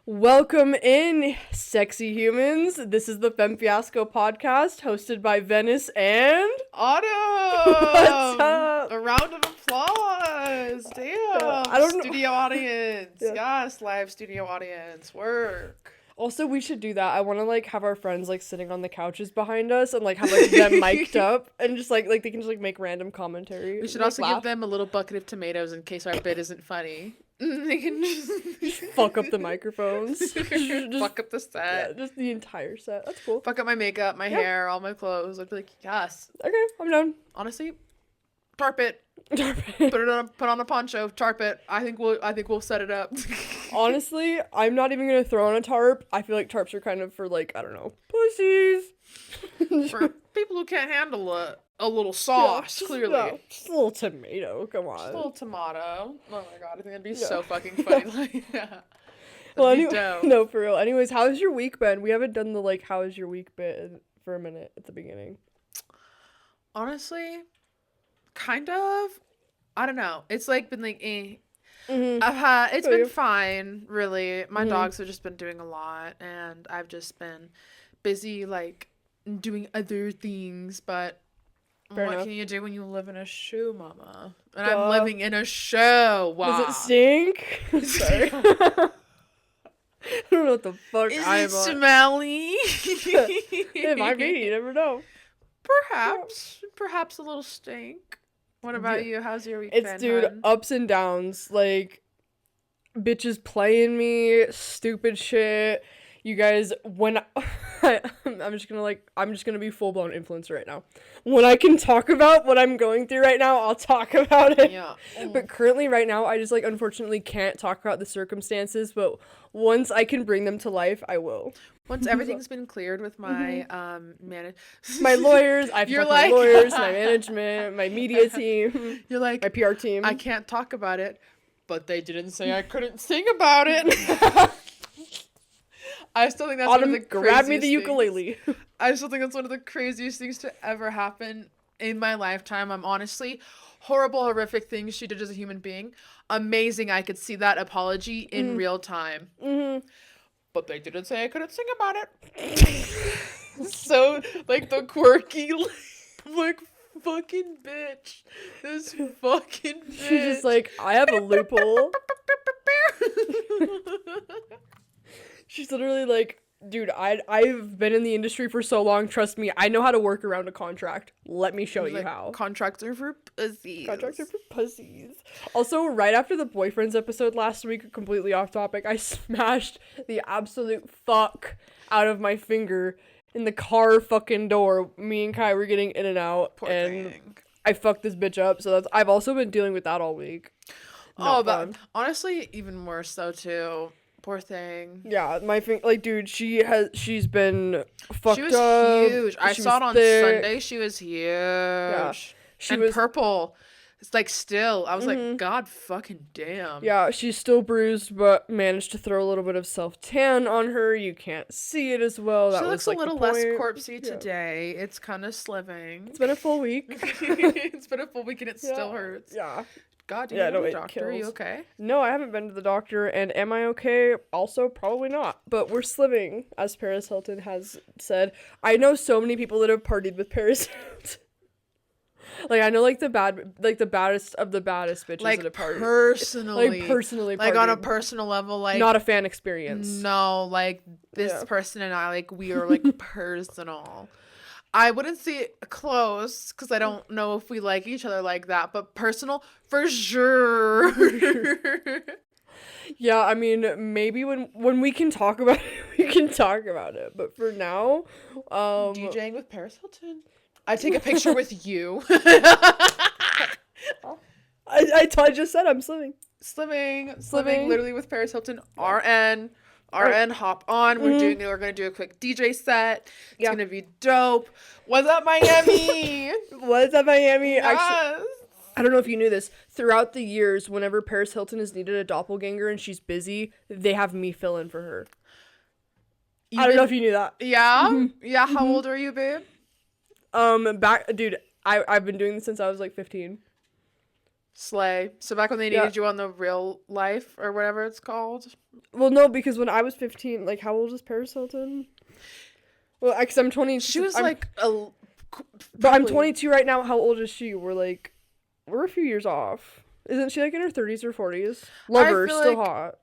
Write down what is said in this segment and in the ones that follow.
Welcome in, sexy humans. This is the Femme Fiasco podcast hosted by Venice and Autumn. What's up? A round of applause. Damn. I don't know. Studio audience. Yeah. Yes, live studio audience. Work. Also, we should do that. I want to have our friends sitting on the couches behind us and have them mic'd up and just they can just make random commentary. We should also give them a little bucket of tomatoes in case our bit isn't funny. They can just fuck up the microphones. just fuck up the set. Yeah, just the entire set. That's cool. Fuck up my makeup, my hair, all my clothes. I'd be like, yes. Okay, I'm done. Honestly, tarp it. Put on a poncho, tarp it. I think we'll set it up. Honestly, I'm not even gonna throw on a tarp. I feel like tarps are kind of for I don't know, pussies. For people who can't handle a little sauce, clearly. No, just a little tomato, come on. Just a little tomato. Oh my god, I think that'd be so fucking funny. Well, dope. No, for real. Anyways, how's your week been? We haven't done the how's your week bit for a minute at the beginning. Honestly, kind of. I don't know. It's been eh. Mm-hmm. It's been fine, really. My dogs have just been doing a lot, and I've just been busy doing other things, but Fair what enough. can you do when you live in a shoe, mama? And I'm living in a shoe. Wow. Does it stink? Sorry. I don't know what the fuck Is I'm it on. smelly? It might be. You never know. Perhaps a little stink. What about you? How's your week It's, been, dude, hun? ups and downs. Bitches playing me, stupid shit. You guys, when I'm just gonna be full blown influencer right now. When I can talk about what I'm going through right now, I'll talk about it. Yeah. But currently, right now, I just unfortunately can't talk about the circumstances. But once I can bring them to life, I will. Once everything's been cleared with my My lawyers, I have to You're talk to my like- lawyers, my management, my media team, You're like, my PR team. I can't talk about it, but they didn't say I couldn't sing about it. I still think that's one of the grab me craziest the ukulele. things. I still think that's one of the craziest things to ever happen in my lifetime. I'm honestly horrible, horrific things she did as a human being. Amazing. I could see that apology in real time. Mm-hmm. But they didn't say I couldn't sing about it. So, the quirky, fucking bitch. This fucking bitch. She's just I have a loophole. She's literally dude, I've been in the industry for so long. Trust me, I know how to work around a contract. Let me show you how. Contracts are for pussies. Contracts are for pussies. Also, right after the boyfriends episode last week, completely off topic, I smashed the absolute fuck out of my finger in the car fucking door. Me and Kai were getting in and out, Poor and thing. I fucked this bitch up. So I've also been dealing with that all week. Not fun. But honestly, even worse though too. Poor thing. Yeah, my dude, she's been fucked She was up. huge. I She saw was it on thick. Sunday. She was huge. Yeah, she and was purple. It's still. I was like, God fucking damn. Yeah, she's still bruised, but managed to throw a little bit of self-tan on her. You can't see it as well. That She was looks a the little less point. corpsey Yeah. today. It's kind of sliving. It's been a full week. It's been a full week and it still hurts. Yeah. God, do Yeah, you no, know the it doctor? Are you kills. okay? No, I haven't been to the doctor, and am I okay? Also, probably not. But we're sliving, as Paris Hilton has said. I know so many people that have partied with Paris Hilton. I know the baddest of the baddest bitches that have partied. Personally. Personally on a partied. personal level, Not a fan experience. No, this Yeah. person and I, we are personal. I wouldn't say close because I don't know if we like each other like that, but personal for sure. Yeah, I mean, maybe when we can talk about it, we can talk about it. But for now, DJing with Paris Hilton. I take a picture with you. I just said I'm sliving. Slimming, literally with Paris Hilton. RN, hop on. We're gonna do a quick DJ set. It's gonna be dope. What's up, Miami? What's up, Miami? Yes. Actually, I don't know if you knew this. Throughout the years, whenever Paris Hilton has needed a doppelganger and she's busy, they have me fill in for her. I don't know if you knew that. Yeah? Yeah, how old are you, babe? Dude, I've been doing this since I was 15. Slay. So back when they needed you on the real life or whatever it's called. Well, no, because when I was 15, like, how old is Paris Hilton? Well, because I'm 20. She was but I'm 22 right now. How old is she? We're a few years off. Isn't she like in her 30s or 40s? Love her, still hot.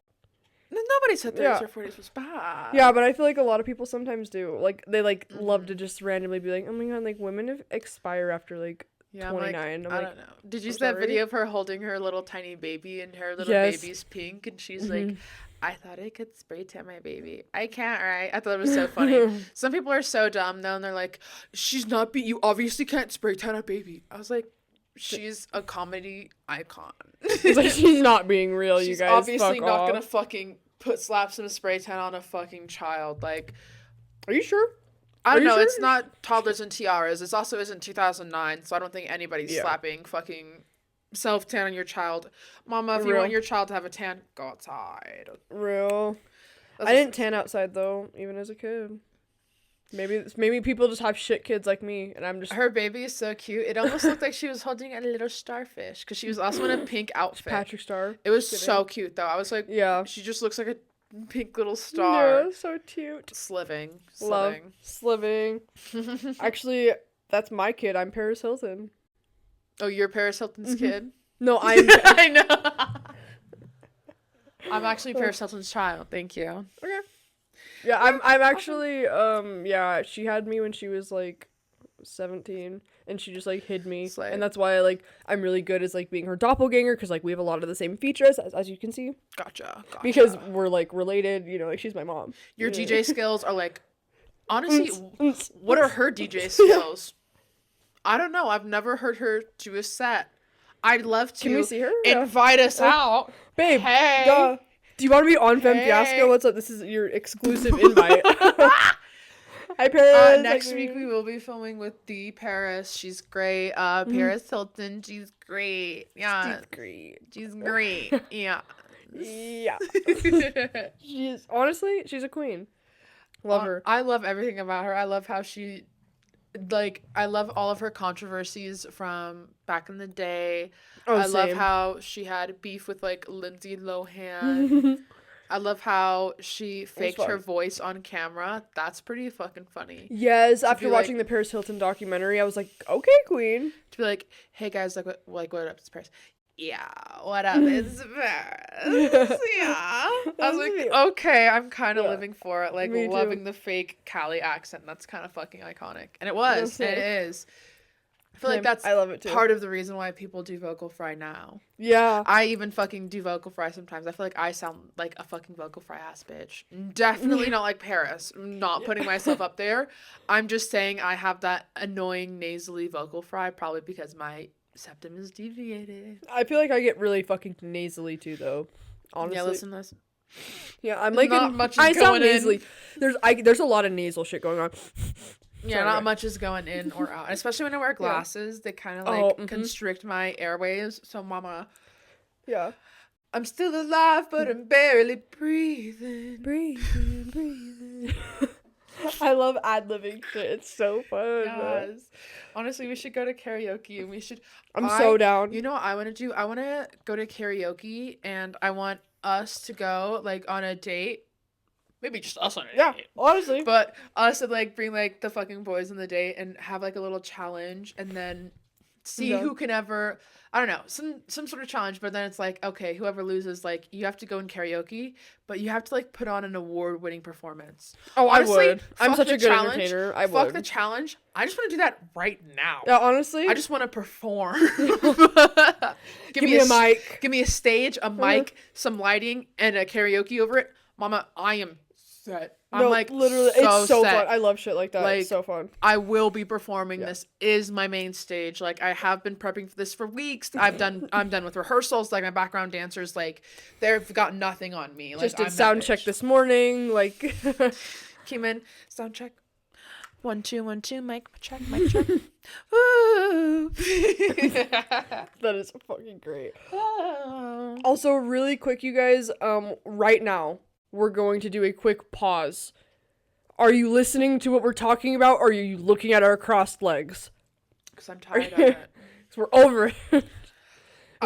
Nobody said 30s or 40s was bad. Yeah, but I feel like a lot of people sometimes do. Like, they, like, love to just randomly be like, oh my god, like, women expire after, like, 29. I don't know. Did you see that video of her holding her little tiny baby and her little baby's pink? And she's like, I thought I could spray tan my baby. I can't, right? I thought it was so funny. Some people are so dumb, though, and they're like, you obviously can't spray tan a baby. I was like, she's a comedy icon. It's like, she's not being real, you guys. She's obviously not gonna fucking slap some spray tan on a fucking child. Like, are you sure? I don't know. Sure? It's not toddlers and tiaras. This also isn't 2009, so I don't think anybody's slapping fucking self-tan on your child. Mama, if you want your child to have a tan, go outside. Real. I didn't tan outside, though, even as a kid. Maybe people just have shit kids like me, and I'm just... Her baby is so cute. It almost looked like she was holding a little starfish, because she was also in a pink outfit. Patrick Star. It was so cute, though. I was like, she just looks like a pink little star. Yeah, so cute. Sliving. Love. Sliving. Actually, that's my kid. I'm Paris Hilton. Oh, you're Paris Hilton's kid? No, I'm... I know. I'm actually Paris Hilton's child. Thank you. Okay. Yeah, I'm actually, she had me when she was, like, 17, and she just, like, hid me, and that's why, I'm really good as, like, being her doppelganger, because, like, we have a lot of the same features, as you can see. Gotcha. Because we're, like, related, you know, like, she's my mom. Your DJ skills are, like, honestly, what are her DJ skills? I don't know, I've never heard her do a set. I'd love to. Can we see her? Invite us out. Babe, hey. Do you want to be on Femme Fiasco? What's up? This is your exclusive invite. Hi, Paris. Next week we will be filming with the Paris. She's great. Paris Hilton. She's great. Yeah. She's great. She's great. Yeah. Yeah. She's a queen. Love her. I love everything about her. I love how she, I love all of her controversies from back in the day. I love how she had beef with, Lindsay Lohan. I love how she faked her voice on camera. That's pretty fucking funny. Yes, after watching the Paris Hilton documentary, I was like, okay, queen. To be like, hey, guys, what up, it's Paris. Yeah, what up, it's Paris. Yeah. I was like, okay, I'm kind of living for it. Loving the fake Cali accent. That's kind of fucking iconic. And it was, and it is. I feel like that's I love it too. Part of the reason why people do vocal fry now. Yeah. I even fucking do vocal fry sometimes. I feel like I sound like a fucking vocal fry ass bitch. Definitely not like Paris. I'm not putting myself up there. I'm just saying I have that annoying nasally vocal fry, probably because my septum is deviated. I feel like I get really fucking nasally too, though. Honestly. Yeah, listen. Yeah, I'm like not much I sound nasally. There's a lot of nasal shit going on. Yeah, not much is going in or out. Especially when I wear glasses, they kind of constrict my airways. So, mama. Yeah. I'm still alive, but I'm barely breathing. I love ad-libbing shit. It's so fun. Yes. Honestly, we should go to karaoke and we should. I'm so down. You know what I want to do? I want to go to karaoke and I want us to go on a date. Maybe just us on a date. Yeah, honestly. But us to bring the fucking boys on the date and have a little challenge and then see who can ever, I don't know, some sort of challenge, but then it's okay, whoever loses, you have to go in karaoke, but you have to put on an award-winning performance. Oh, honestly, I would. I'm such a good entertainer. I would. Fuck the challenge. I just want to do that right now. Yeah, honestly. I just want to perform. Give me a mic. Give me a stage, a mic, some lighting, and a karaoke over it. Mama, I am set. I'm literally, it's so fun. I love shit like that. It's so fun. I will be performing. Yeah. This is my main stage. I have been prepping for this for weeks. I'm done with rehearsals. My background dancers, they've got nothing on me. Just did sound check this morning. Came in, sound check. 1 2 1 2. Mic check. Woo! That is fucking great. Also, really quick, you guys. Right now, we're going to do a quick pause. Are you listening to what we're talking about, or are you looking at our crossed legs? Because I'm tired of it. Because we're over it.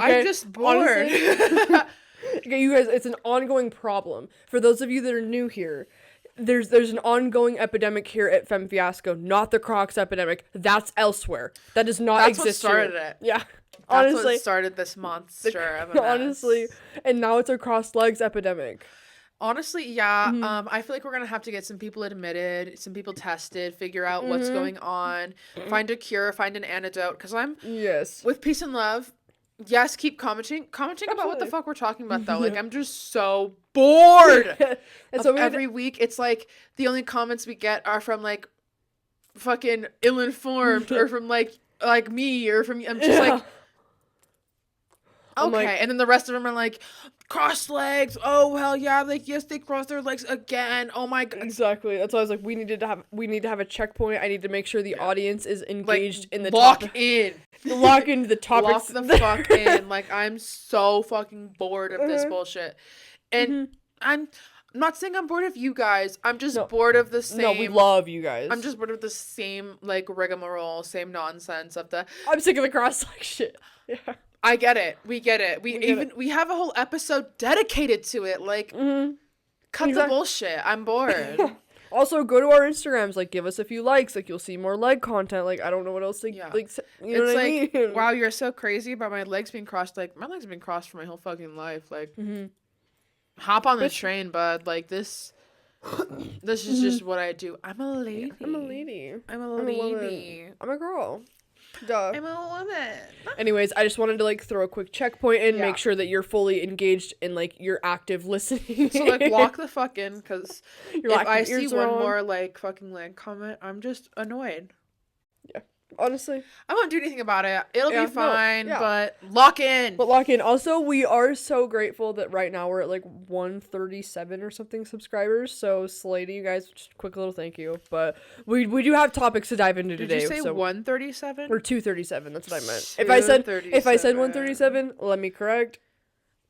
I'm just bored. Okay, you guys, it's an ongoing problem. For those of you that are new here, there's an ongoing epidemic here at Femme Fiasco, not the Crocs epidemic. That's elsewhere. That does not exist. That's what started here. it. Yeah. That's what started this monster of a mess. Honestly, and now it's a crossed legs epidemic. Honestly, yeah. I feel like we're gonna have to get some people admitted, some people tested, figure out what's going on, find a cure, find an antidote. Because I'm with peace and love. Yes, keep commenting about what the fuck we're talking about though. Like I'm just so bored. And so every week, it's like the only comments we get are from like fucking ill-informed or from like me or from I'm just like. Okay, and then the rest of them are like, crossed legs. Oh hell yeah! Like yes, they crossed their legs again. Oh my god. Exactly. That's why I was like, we need to have a checkpoint. I need to make sure the audience is engaged in the lock topic. Lock into the topics. Lock the fuck in. Like I'm so fucking bored of this bullshit, and I'm not saying I'm bored of you guys. I'm just bored of the same. No, we love you guys. I'm just bored of the same like rigmarole, same nonsense of the. I'm sick of the cross leg shit. Yeah. I get it. We get it. We have a whole episode dedicated to it. Like, cut the bullshit. I'm bored. Also, go to our Instagrams. Like, give us a few likes. Like, you'll see more leg content. Like, I don't know what else. Like, you know it's what I mean? Wow, you're so crazy about my legs being crossed. Like, my legs have been crossed for my whole fucking life. Like, hop on the train, bud. Like, this is just what I do. I'm a lady. I'm a lady. I'm a lady. I'm a girl. Duh. I'm a woman. Anyways, I just wanted to like throw a quick checkpoint and make sure that you're fully engaged and like you're active listening. So like lock the fuck in because if I see one more like fucking leg comment, I'm just annoyed. Yeah. Honestly, I won't do anything about it. It'll be fine, but lock in. Also, we are so grateful that right now we're at like 137 or something subscribers. So, slay to you guys. Just a quick little thank you. But we do have topics to dive into today. Did you say 137? Or 237. That's what I meant. If I said 137, let me correct.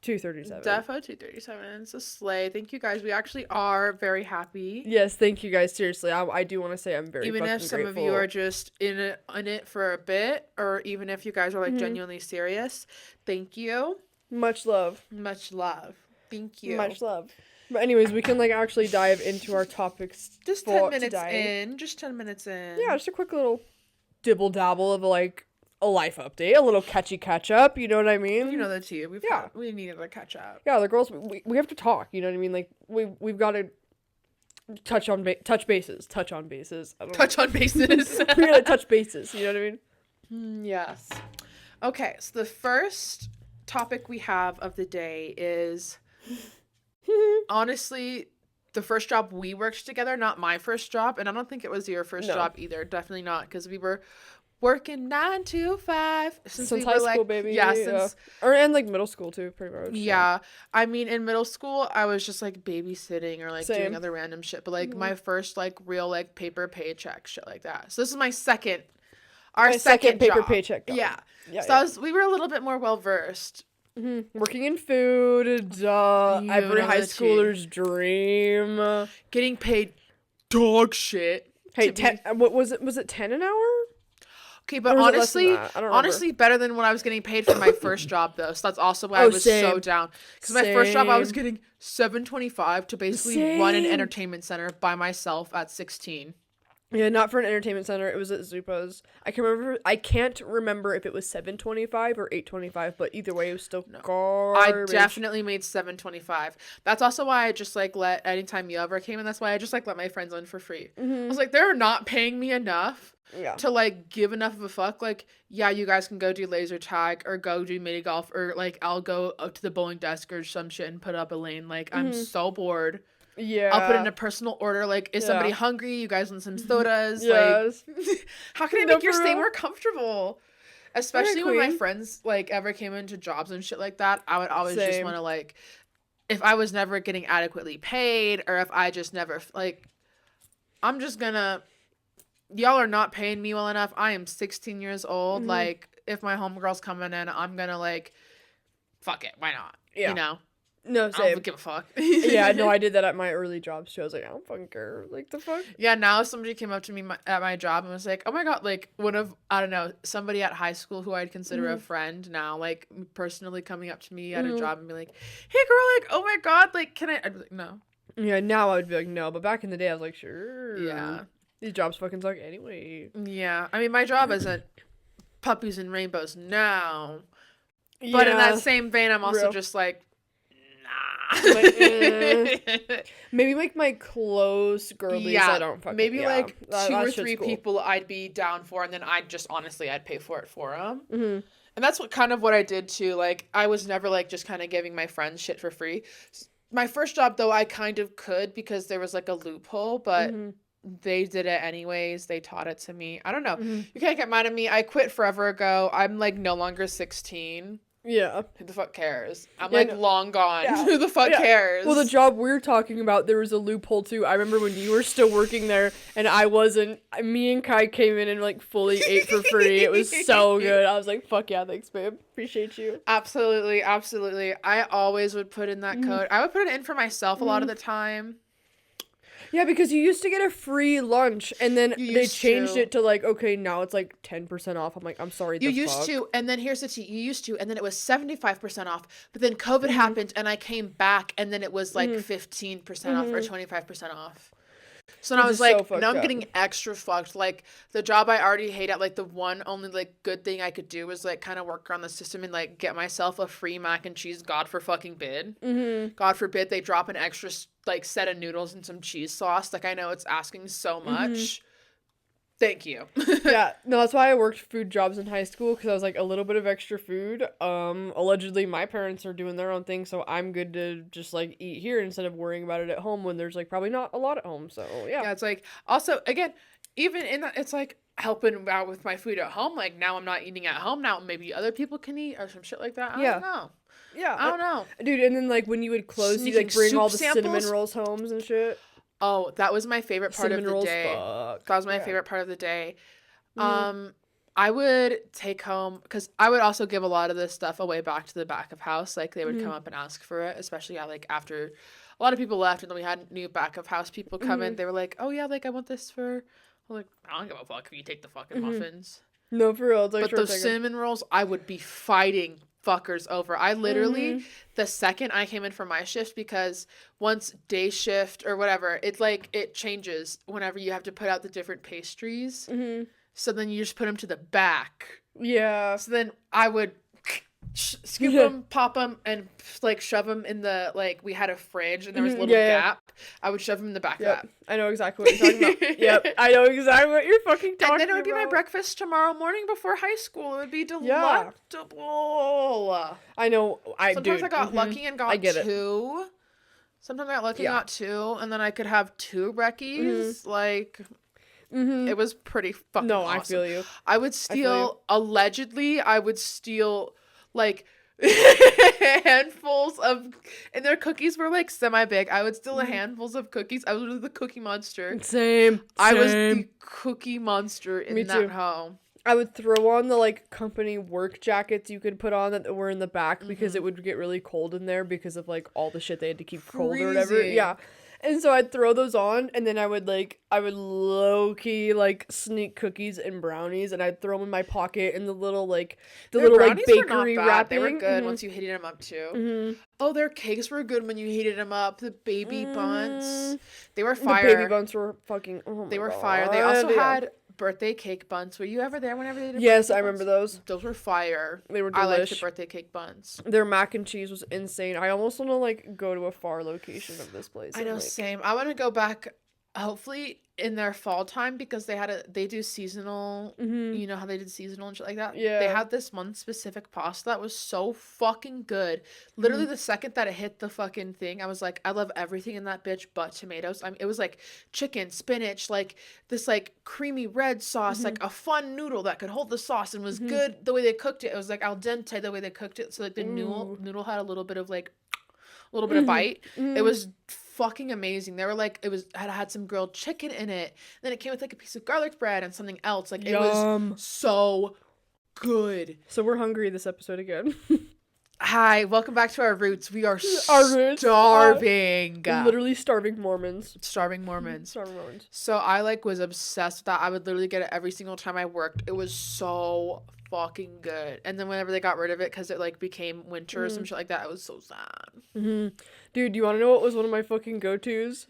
237. Defo 237. It's a slay. Thank you guys. We actually are very happy. Yes, thank you guys. Seriously, I do want to say I'm very even if some grateful. Of you are just in it for a bit, or even if you guys are like genuinely serious, thank you. Much love. Much love. Thank you. Much love. But anyways, we can like actually dive into our topics. Just 10 minutes in. Just 10 minutes in. Yeah, just a quick little dibble dabble of like a life update, a little catch up, you know what I mean? You know the tea. We needed to catch up. Yeah, the girls, we have to talk, you know what I mean? Like, we've got to touch on bases. Touch on bases. We gotta touch bases, you know what I mean? Yes. Okay, so the first topic we have of the day is, honestly, the first job we worked together, not my first job, and I don't think it was your first job either. Definitely not, because we were working 9 to 5 since high school, baby. Yeah, and like middle school too, pretty much. Yeah, I mean, in middle school, I was just like babysitting or like doing other random shit. But like my first like real like paper paycheck shit like that. So this is my second paper job. Paycheck. Yeah. So we were a little bit more well versed. Working in food, every high schooler's dream. Getting paid dog shit. Hey, what was it? Was it 10 an hour? Okay, but honestly, better than what I was getting paid for my first job, though. So that's also why I was so down. Because my first job, I was getting $7.25 to basically run an entertainment center by myself at 16. Yeah, not for an entertainment center. It was at Zupa's. I can't remember if it was $7.25 or $8.25, but either way, it was still garbage. I definitely made $7.25. That's also why I just like let anytime you ever came, and that's why I just like let my friends in for free. I was like, they're not paying me enough. Yeah. To like give enough of a fuck, like, yeah, you guys can go do laser tag or go do mini golf, or like I'll go up to the bowling desk or some shit and put up a lane. Like I'm so bored. Yeah, I'll put in a personal order. Like, is somebody hungry? You guys want some sodas? Yes. Like, how can I make your stay more comfortable? Especially when my friends like ever came into jobs and shit like that, I would always just want to like, if I was never getting adequately paid, or if I just never like, I'm just gonna. Y'all are not paying me well enough. I am 16 years old. Like, if my homegirl's coming in, I'm gonna, like, fuck it. Why not? Yeah. You know? No, same. I don't give a fuck. Yeah, no, I did that at my early jobs too. I was like, I don't fucking care. Like, the fuck? Yeah, now somebody came up to me at my job and was like, oh my God, like I don't know, somebody at high school who I'd consider a friend now, like personally coming up to me at a job and be like, hey girl, like, oh my God, like, can I'd be like, no. Yeah, now I would be like, no. But back in the day, I was like, sure. Yeah. These jobs fucking suck anyway. Yeah. I mean, my job isn't puppies and rainbows now. Yeah. But in that same vein, I'm also just like, like, maybe like my close girlies I don't fucking maybe like two or three people I'd be down for, and then I'd pay for it for them. And that's what I did too. Like, I was never like just kind of giving my friends shit for free. My first job though, I kind of could because there was like a loophole, but they did it anyways. They taught it to me. I don't know. You can't get mad at me. I quit forever ago. I'm like no longer 16. Yeah. Who the fuck cares? I'm long gone. Yeah. Who the fuck cares? Well, the job we're talking about, there was a loophole too. I remember when you were still working there and I wasn't. Me and Kai came in and like fully ate for free. It was so good. I was like, fuck yeah, thanks, babe. Appreciate you. Absolutely, absolutely. I always would put in that code. I would put it in for myself a lot of the time. Yeah, because you used to get a free lunch, and then they changed it to, like, okay, now it's, like, 10% off. I'm like, I'm sorry, You used to, and then here's the tea. You used to, and then it was 75% off. But then COVID happened, and I came back, and then it was, like, 15% off or 25% off. So then I was like, now I'm getting extra fucked. Like, the job I already hate at, like, the one only, like, good thing I could do was, like, kind of work around the system and, like, get myself a free mac and cheese. God forbid. God forbid they drop an extra, like, set of noodles and some cheese sauce. Like, I know it's asking so much. Thank you. Yeah, no, that's why I worked food jobs in high school, because I was like, a little bit of extra food. Allegedly, my parents are doing their own thing, so I'm good to just, like, eat here instead of worrying about it at home when there's, like, probably not a lot at home, so, yeah. Yeah, it's like, also, again, even in that, it's like, helping out with my food at home. Like, now I'm not eating at home, now maybe other people can eat, or some shit like that. I don't know. Yeah. I don't know. Dude, and then, like, when you would close, you like, bring all the cinnamon rolls home and shit. Oh, that was my favorite part of the day. Fuck. That was my favorite part of the day. I would take home, because I would also give a lot of this stuff away back to the back of house. Like, they would come up and ask for it, especially like after a lot of people left and then we had new back of house people come in. They were like, oh yeah, like, I want this for, I'm like, I don't give a fuck if you take the fucking muffins. No, for real. It's like, but those cinnamon rolls, I would be fighting fuckers over. I literally, the second I came in for my shift, because once day shift or whatever, it's like, it changes whenever you have to put out the different pastries. So then you just put them to the back. Yeah. So then I would scoop them, pop them, and like shove them in the, like, we had a fridge and there was a little gap. I would shove them in the back of that. I know exactly what you're talking about. Yep. I know exactly what you're fucking talking about. And then it would be my breakfast tomorrow morning before high school. It would be delectable. Yeah. I know. Sometimes I got lucky and got two. Sometimes I got lucky and got two. And then I could have two brekkies. Like... It was pretty fucking awesome. I feel you. I would steal, allegedly, like, handfuls of, and their cookies were, like, semi-big. I would steal handfuls of cookies. I was the cookie monster. Same. I was the cookie monster in that home. I would throw on the, like, company work jackets you could put on that were in the back because it would get really cold in there because of, like, all the shit they had to keep cold or whatever. Yeah. And so I'd throw those on, and then I would low-key, like, sneak cookies and brownies, and I'd throw them in my pocket in the little, like, like, bakery wrapping. They were good once you heated them up, too. Oh, their cakes were good when you heated them up. The baby buns. They were fire. The baby buns were fucking, They were fire. They also had birthday cake buns. Were you ever there whenever they did Yes, I remember those. Those were fire. They were delish. I liked the birthday cake buns. Their mac and cheese was insane. I almost want to, like, go to a far location of this place. I know, like, same. I want to go back, hopefully, in their fall time, because they do seasonal, you know how they did seasonal and shit like that? Yeah. They had this one specific pasta that was so fucking good. Literally, the second that it hit the fucking thing, I was like, I love everything in that bitch but tomatoes. I mean, it was like chicken, spinach, like this, like, creamy red sauce, like a fun noodle that could hold the sauce and was good the way they cooked it. It was like al dente the way they cooked it. So, like, the noodle had a little bit of, like, a little bit of bite. It was fucking amazing. They were like, had some grilled chicken in it. Then it came with, like, a piece of garlic bread and something else. Like, it was so good. So we're hungry this episode again. Hi, welcome back to our roots. We are starving. Literally starving Mormons. Starving Mormons. Starving Mormons. So I like was obsessed with that. I would literally get it every single time I worked. It was so fucking good. And then whenever they got rid of it because it like became winter or some shit like that, it was so sad. Mm-hmm. Dude, you want to know what was one of my fucking go-tos?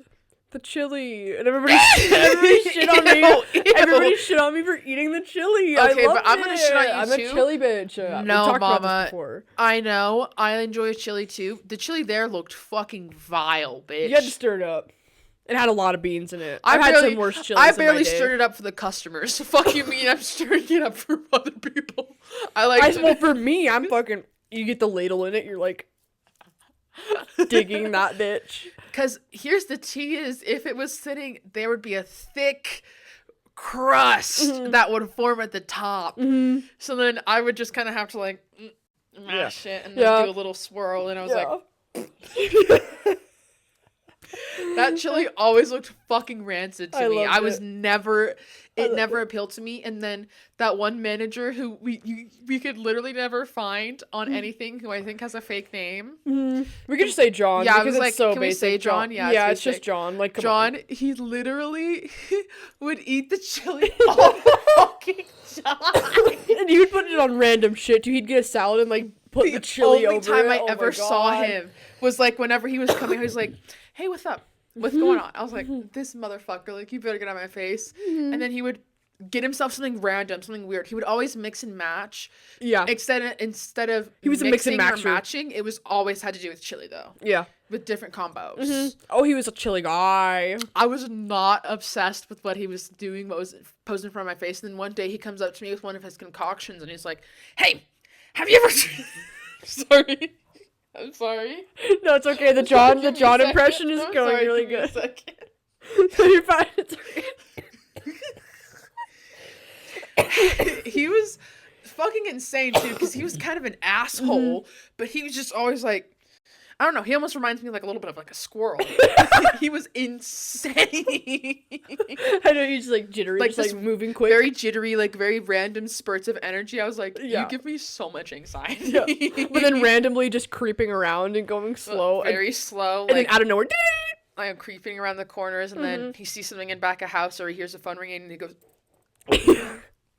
The chili. And everybody shit on me. Ew. Everybody shit on me for eating the chili. Okay, but I'm gonna shit on you I'm too. a chili bitch. No, mama. I know. I enjoy chili too. The chili there looked fucking vile, bitch. You had to stir it up. It had a lot of beans in it. I've had some worse chili. I barely stirred it up for the customers. So fuck you mean I'm stirring it up for other people. Well, for me, I'm fucking. You get the ladle in it. You're like digging that bitch. Because here's the tea is if it was sitting, there would be a thick crust that would form at the top. Mm-hmm. So then I would just kind of have to like mash it and then do a little swirl. And I was like... That chili always looked fucking rancid to me. I was never... It never appealed to me. And then that one manager who we could literally never find on anything, who I think has a fake name. Mm-hmm. We could just say John. Yeah, because it's so can basic. We say John? Yeah, it's just John. Like, come John, on. he literally would eat the chili all the fucking time. And he would put it on random shit too. He'd get a salad and like put the chili over it. The only time I ever saw him was like whenever he was coming, he was like, "Hey, what's up? What's going on?" I was like, "This motherfucker, like, you better get out of my face." Mm-hmm. And then he would get himself something random, something weird. He would always mix and match. Yeah. Instead of he was a mix and match matching, it was always had to do with chili though. Yeah. With different combos. Mm-hmm. Oh, he was a chili guy. I was not obsessed with what he was doing, what was posed in front of my face. And then one day he comes up to me with one of his concoctions and he's like, "Hey, have you ever..." Sorry. I'm sorry. No, it's okay. The John impression is going really good. So you're fine. It's okay. He was fucking insane too, because he was kind of an asshole, but he was just always like, I don't know, he almost reminds me like a little bit of like a squirrel. He was insane. I know, he's like jittery, like just like moving quick. Very jittery, like very random spurts of energy. I was like, you give me so much anxiety. Yeah. But then randomly just creeping around and going slow. Very slow. And then out of nowhere, I am creeping around the corners, and then he sees something in back of house, or he hears a phone ringing, and he goes...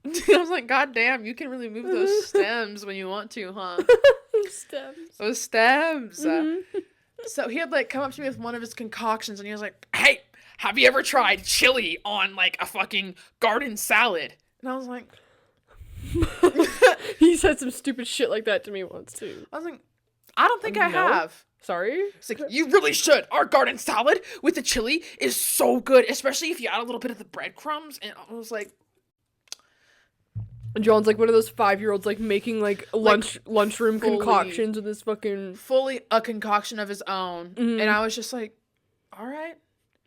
I was like, God damn, you can really move those stems when you want to, huh? Those stems. So he had like come up to me with one of his concoctions and he was like, "Hey, have you ever tried chili on like a fucking garden salad?" And I was like... He said some stupid shit like that to me once too. I was like, I don't think I have. Sorry? It's like, you really should. Our garden salad with the chili is so good, especially if you add a little bit of the breadcrumbs. And I was like... And John's like one of those 5-year-olds like making like lunchroom concoctions with this fucking... Fully a concoction of his own. Mm-hmm. And I was just like, all right.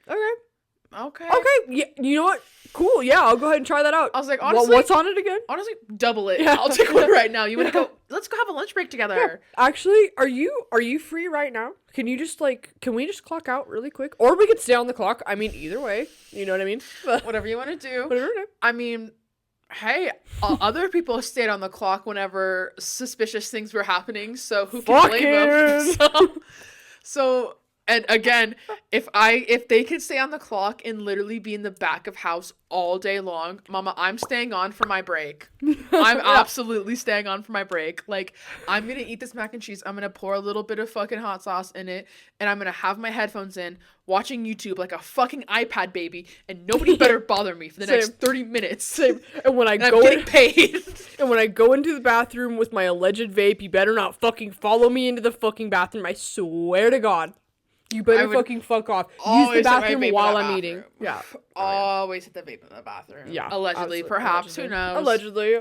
Okay. Yeah, you know what? Cool. Yeah, I'll go ahead and try that out. I was like, honestly... What's on it again? Honestly, double it. Yeah. I'll take one right now. You want to go... Let's go have a lunch break together. Yeah. Actually, are you free right now? Can we just clock out really quick? Or we could stay on the clock. I mean, either way. You know what I mean? Whatever you want to do. Whatever you do. I mean... Hey, other people stayed on the clock whenever suspicious things were happening, so who can blame them? So, and again, if they could stay on the clock and literally be in the back of house all day long, mama, I'm staying on for my break. I'm absolutely staying on for my break. Like, I'm gonna eat this mac and cheese, I'm gonna pour a little bit of fucking hot sauce in it, and I'm gonna have my headphones in, watching YouTube like a fucking iPad baby, and nobody better bother me for the next 30 minutes. Same. And when I'm getting paid. And when I go into the bathroom with my alleged vape, you better not fucking follow me into the fucking bathroom. I swear to God. You better fucking fuck off. Use the bathroom while I'm eating. Yeah. Always hit the vape in the bathroom. Yeah. Allegedly, perhaps. Who knows? Allegedly.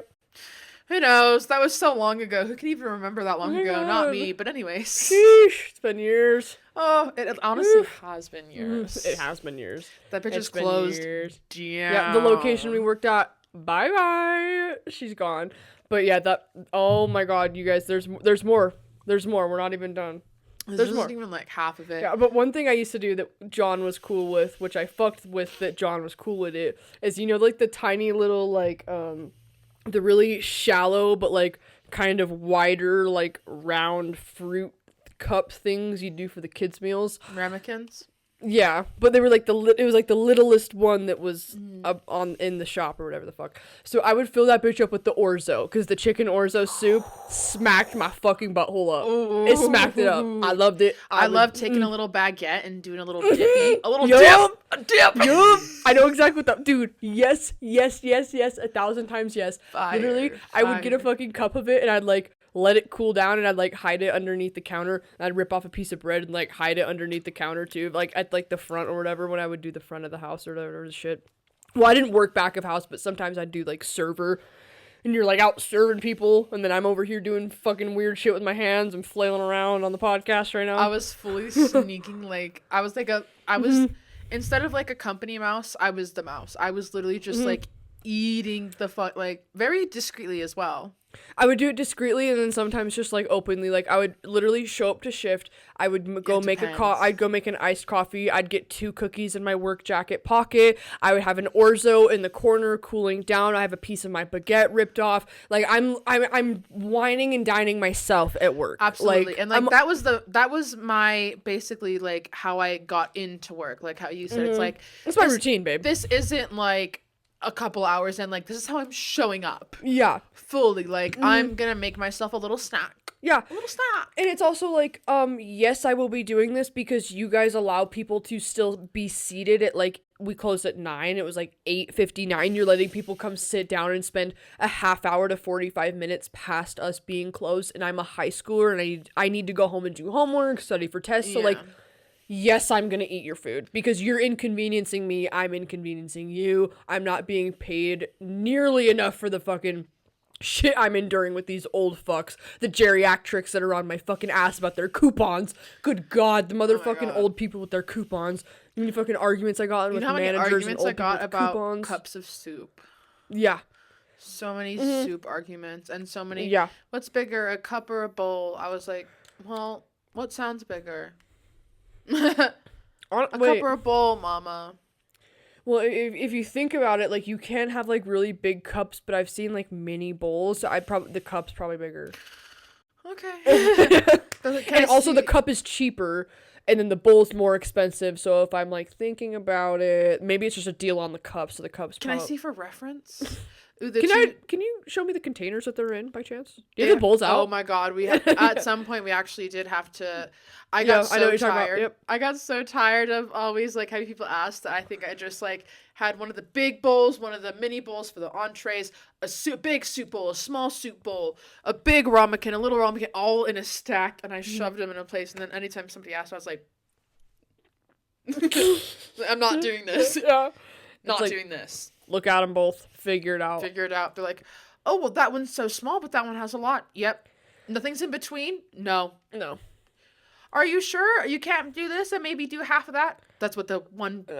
Who knows? That was so long ago. Who can even remember that long ago? God. Not me. But anyways. Sheesh. It's been years. Oh, it honestly has been years. It has been years. That bitch is closed. Yeah. The location we worked at. Bye. She's gone. But yeah, oh my God, you guys, there's more. We're not even done. There's more. Even like half of it. Yeah, but one thing I used to do that John was cool with, which I fucked with that John was cool with it, is, you know, like the tiny little, like, the really shallow but like kind of wider, like round fruit cup things you do for the kids' meals. Ramekins? Yeah, but they were like it was like the littlest one that was up in the shop or whatever the fuck. So I would fill that bitch up with the orzo, because the chicken orzo soup smacked my fucking butthole up. Ooh. It smacked it up. I loved it. I love taking a little baguette and doing a little dippy. A little yup. dip. Yup. I know exactly what that, dude. Yes, 1,000 times yes. Fire, literally, I would get a fucking cup of it and I'd like let it cool down, and I'd like hide it underneath the counter, and I'd rip off a piece of bread and like hide it underneath the counter too, like at like the front or whatever, when I would do the front of the house or whatever the shit. Well, I didn't work back of house, but sometimes I'd do like server, and you're like out serving people, and then I'm over here doing fucking weird shit with my hands and flailing around on the podcast right now. I was fully sneaking, like I was instead of like a company mouse, I was the mouse. I was literally just like eating the like very discreetly as well. I would do it discreetly, and then sometimes just like openly. Like I would literally show up to shift. I would go make I'd go make an iced coffee. I'd get 2 cookies in my work jacket pocket. I would have an orzo in the corner cooling down. I have a piece of my baguette ripped off. Like I'm whining and dining myself at work. Absolutely, and like that was my basically like how I got into work. Like how you said, it's like it's my routine, babe. This isn't like a couple hours in, like this is how I'm showing up. Yeah, fully. Like I'm gonna make myself a little snack. Yeah, a little snack. And it's also like yes, I will be doing this because you guys allow people to still be seated at, like, we closed at 9, it was like 8:59. You're letting people come sit down and spend a half hour to 45 minutes past us being closed, and I'm a high schooler and I need to go home and do homework, study for tests. So like, yes, I'm gonna eat your food because you're inconveniencing me. I'm inconveniencing you. I'm not being paid nearly enough for the fucking shit I'm enduring with these old fucks. The geriatrics that are on my fucking ass about their coupons. Good God, the motherfucking old people with their coupons. How many fucking arguments I got with managers and old people with coupons. Cups of soup. Yeah. So many soup arguments and so many. Yeah. What's bigger, a cup or a bowl? I was like, well, what sounds bigger? A cup or a bowl, mama? Well, if you think about it, like, you can have like really big cups, but I've seen like mini bowls, so the cup's probably bigger. Okay. And also the cup is cheaper, and then the bowl's more expensive. So if I'm like thinking about it, maybe it's just a deal on the cup, so the cup's. Can I see for reference? Ooh, can you show me the containers that they're in by chance? Do you have the bowls out? Oh my God, we had, at some point we actually did have to. I got so tired. Yep. I got so tired of always like having people ask that I think I just like had one of the big bowls, one of the mini bowls for the entrees, big soup bowl, a small soup bowl, a big ramen, a little ramen, all in a stack, and I shoved them in a place. And then anytime somebody asked, I was like, I'm not doing this. Yeah. Not doing this. Look at them both. Figure it out. They're like, oh, well, that one's so small, but that one has a lot. Yep. Nothing's in between? No. Are you sure you can't do this and maybe do half of that? That's what the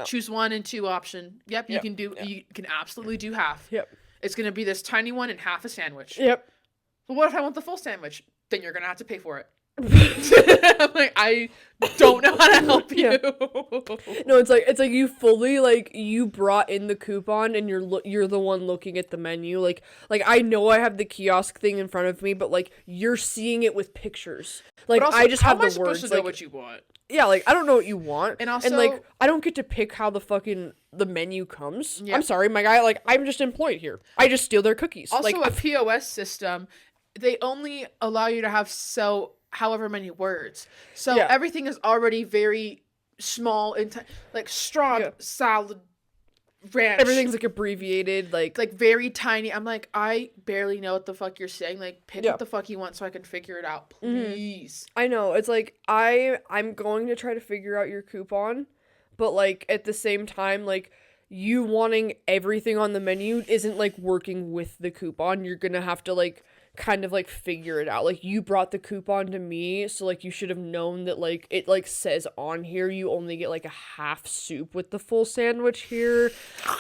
choose 1 and 2 option. Yep. You can do. You can absolutely do half. Yep. It's gonna be this tiny one and half a sandwich. Yep. But what if I want the full sandwich? Then you're gonna have to pay for it. I'm like, I don't know how to help you. No, it's like you fully, like, you brought in the coupon and you're the one looking at the menu. Like I know I have the kiosk thing in front of me, but like you're seeing it with pictures. Like, also, I just have the words. How am I supposed to know what you want? Yeah, like, I don't know what you want. And also, like, I don't get to pick how the menu comes. Yeah. I'm sorry, my guy. Like, I'm just employed here. I just steal their cookies. Also, like, a POS system, they only allow you to have however many words. So everything is already very small and like strong salad ranch. Everything's like abbreviated, like very tiny. I'm like, I barely know what the fuck you're saying. Like, pick what the fuck you want so I can figure it out, please. I know. It's like I'm going to try to figure out your coupon, but like at the same time, like, you wanting everything on the menu isn't like working with the coupon. You're gonna have to like kind of like figure it out. Like, you brought the coupon to me, so like you should have known that like it like says on here you only get like a half soup with the full sandwich here.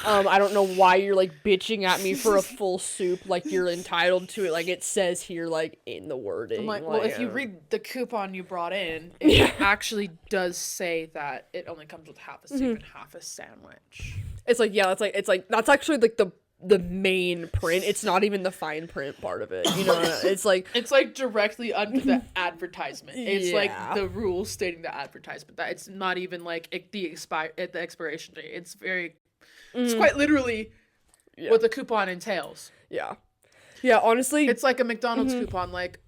I don't know why you're like bitching at me for a full soup, like you're entitled to it. Like, it says here like in the wording. I'm like, well, if you read the coupon you brought in, it actually does say that it only comes with half a soup and half a sandwich. It's like, it's like that's actually like the main print. It's not even the fine print part of it. You know, it's like directly under the advertisement. It's like the rules stating the advertisement, that it's not even like the expiration date. It's very it's quite literally what the coupon entails. Yeah, honestly, it's like a McDonald's coupon, like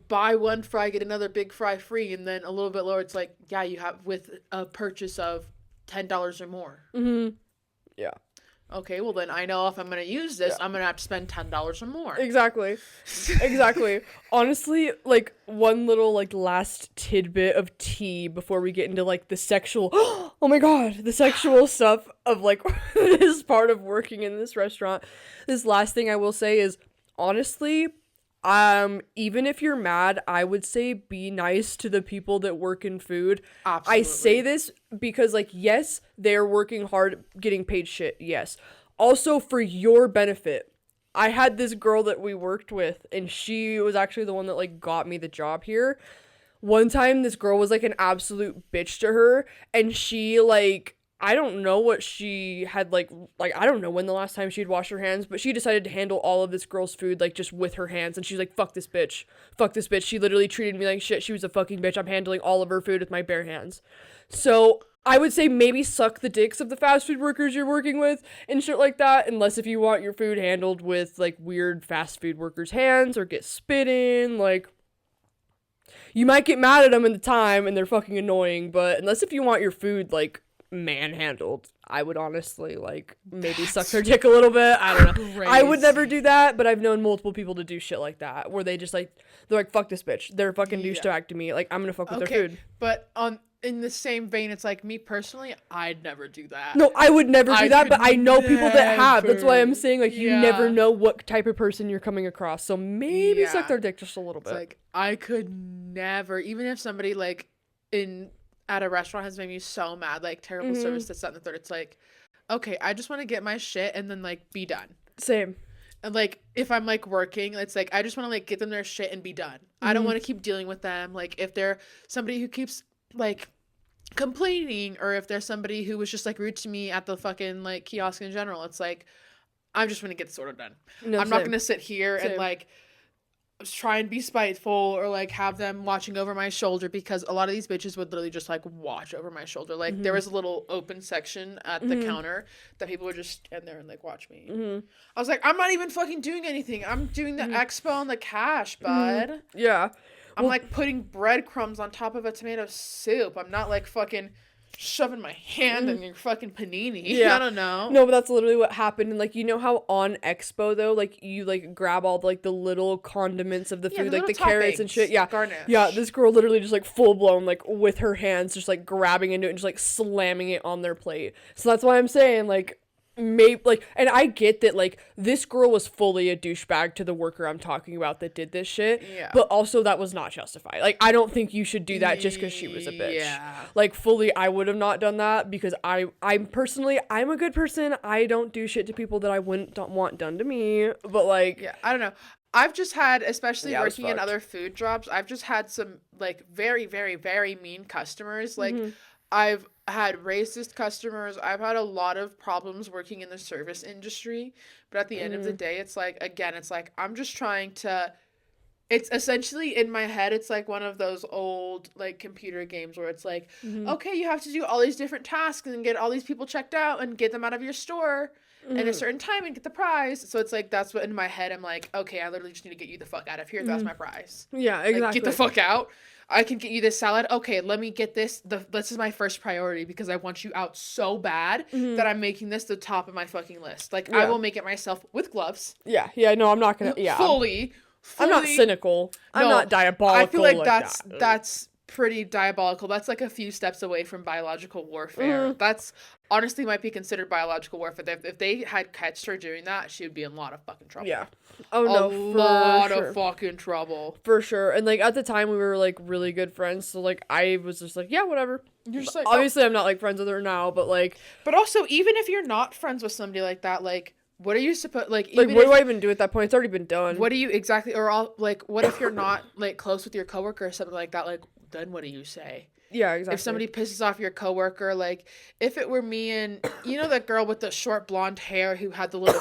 buy one fry get another big fry free, and then a little bit lower it's like, yeah, you have with a purchase of $10 or more. Yeah. Okay, well then I know if I'm gonna use this, I'm gonna have to spend $10 or more. Exactly. Honestly, like one little like last tidbit of tea before we get into like the sexual oh my god, the sexual stuff of like this part of working in this restaurant. This last thing I will say is, honestly, even if you're mad, I would say be nice to the people that work in food. Absolutely. I say this because, like, yes, they're working hard, getting paid shit, yes. Also, for your benefit, I had this girl that we worked with, and she was actually the one that, like, got me the job here. One time, this girl was, like, an absolute bitch to her, and she, like, I don't know what she had, like, I don't know when the last time she'd washed her hands, but she decided to handle all of this girl's food, like, just with her hands, and she's like, fuck this bitch. She literally treated me like shit. She was a fucking bitch. I'm handling all of her food with my bare hands. So, I would say maybe suck the dicks of the fast food workers you're working with and shit like that, unless if you want your food handled with, like, weird fast food workers' hands or get spit in, like, you might get mad at them in the time, and they're fucking annoying, but unless if you want your food, like, manhandled, I would honestly, like, maybe suck their dick a little bit. I don't know. Crazy. I would never do that, but I've known multiple people to do shit like that, where they just, like, they're like, fuck this bitch. They're fucking douchebag to me. Like, I'm gonna fuck with their food. But in the same vein, it's like, me personally, I'd never do that. No, I would never do that, but I know people that have. That's why I'm saying, like, you never know what type of person you're coming across, so maybe suck their dick just a little bit. It's like, I could never, even if somebody, like, at a restaurant has made me so mad, like, terrible service, this, that, and the third, it's like, okay, I just want to get my shit and then, like, be done. Same. And, like, if I'm, like, working, it's like, I just want to, like, get them their shit and be done. I don't want to keep dealing with them. Like, if they're somebody who keeps, like, complaining, or if there's somebody who was just, like, rude to me at the fucking, like, kiosk in general, it's like, I'm just going to get this order done. No, I'm not going to sit here and, like, try and be spiteful, or like have them watching over my shoulder, because a lot of these bitches would literally just like watch over my shoulder. Like there was a little open section at the counter that people would just stand there and like watch me. I was like, I'm not even fucking doing anything. I'm doing the expo and the cash, bud. Yeah. I'm like putting breadcrumbs on top of a tomato soup. I'm not like fucking shoving my hand in your fucking panini. Yeah. I don't know. No, but that's literally what happened. And like, you know how on expo though, like you like grab all like the little condiments of the food, like the carrots and shit. Yeah. Garnish. Yeah. This girl literally just like full blown, like with her hands, just like grabbing into it and just like slamming it on their plate. So that's why I'm saying, like, maybe, like, and I get that, like, this girl was fully a douchebag to the worker I'm talking about that did this shit, but also that was not justified. Like, I don't think you should do that just because she was a bitch. Like, fully, I would have not done that, because I'm personally, I'm a good person. I don't do shit to people that I wouldn't want done to me, but, like, I don't know. I've just had, especially working in other food jobs, I've just had some, like, very, very, very mean customers. Like, I've had racist customers. I've had a lot of problems working in the service industry. But at the end of the day, it's like, again, it's like, I'm just trying to, it's essentially in my head, it's like one of those old, like, computer games where it's like, okay, you have to do all these different tasks and get all these people checked out and get them out of your store in a certain time and get the prize. So it's like, that's what in my head, I'm like, okay, I literally just need to get you the fuck out of here. That's my prize. Yeah, exactly. Like, get the fuck out. I can get you this salad. Okay, let me get this. This is my first priority, because I want you out so bad that I'm making this the top of my fucking list. Like, I will make it myself with gloves. Yeah, no, I'm not gonna, Fully. I'm not cynical. No, I'm not diabolical. I feel like that's pretty diabolical. That's like a few steps away from biological warfare. That's honestly might be considered biological warfare. If they had catched her doing that, she would be in a lot of fucking trouble. Yeah. Oh no, a lot of fucking trouble. For sure. And like at the time we were like really good friends, so like I was just like, yeah, whatever. You're just like, obviously I'm not like friends with her now, but like, but also even if you're not friends with somebody like that, like, what are you supposed, like what do I even do at that point? It's already been done. What do you exactly, or all, like, what if you're not like close with your coworker or something like that? Like, then what do you say? Yeah, exactly. If somebody pisses off your coworker, like if it were me and you know that girl with the short blonde hair who had the little